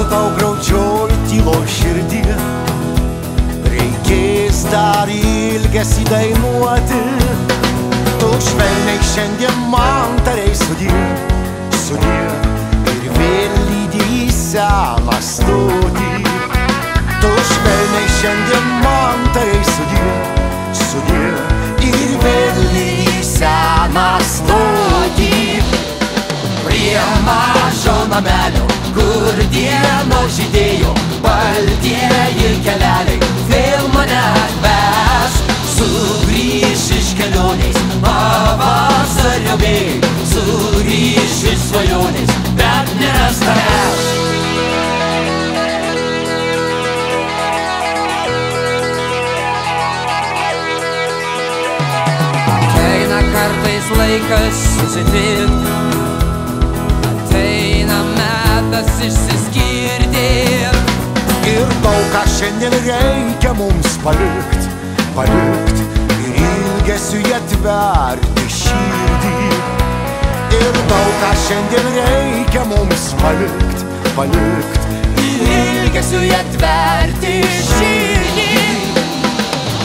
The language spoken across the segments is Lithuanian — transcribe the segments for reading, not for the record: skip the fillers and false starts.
su tau graudžioj tylo širdį, reikės dar ilgesį dainuoti. Tu švelniai šiandien man tarei sudie, sudie, ir vėl lydi į seną stotį. Tu švelniai šiandien man tarei sudie, sudie, ir vėl lydi į seną stotį. Prie mažo namelio, kur dienos žydėjo, baltieji keleliai vėl mane atves. Sugrįš iš kelionės pavasario vėjai, sugrįš iš svajonės, bet neras tavęs. Ateina kartais laikas susitikt, ateina metas išsiskirti. Ir daug ką šiandien reikia mums palikt, palikt ir ilgesiui atverti širdį. Ir daug ką šiandien reikia mums palikt, palikt ir ilgesiui atverti širdį.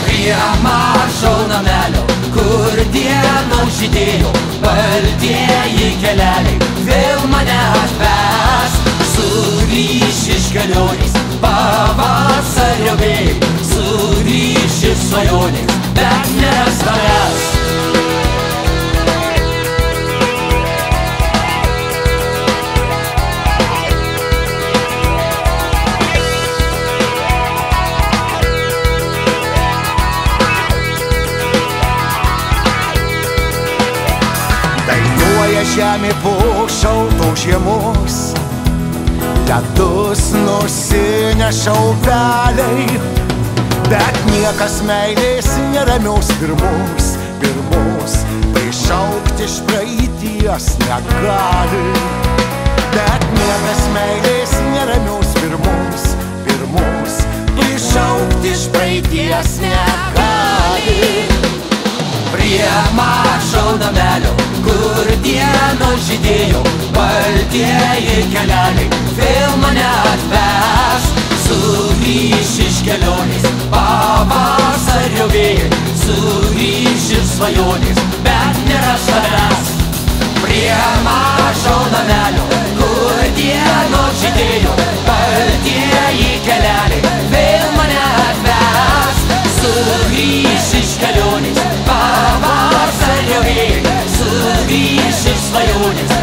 Prie mažo namelio, kur dienos žydėjo, baltieji keleliai vėl mane atves. Sugrįš iš kelionės pavasario vėjai, sugrįš iš svajonės, bet neras tavęs. Dainuoja žemė po šaltos žiemos, ledus nusineša upeliai, bet niekas meilės neramios pirmos, pirmos prišaukti iš praeities negali. Bet niekas meilės neramios pirmos, pirmos prišaukti iš praeities negali. Prie mažo namelio, kur dienos žydėjo, baltieji keleliai vėl mane atves. Sugrįš iš kelionės pavasario vėjai, sugrįš iš svajonės, bet neras tavęs. Prie mažo namelio, kur dienos žydėjo, baltieji keleliai vėl mane atves. Sugrįš iš kelionės pavasario vėjai, sugrįš iš svajonės,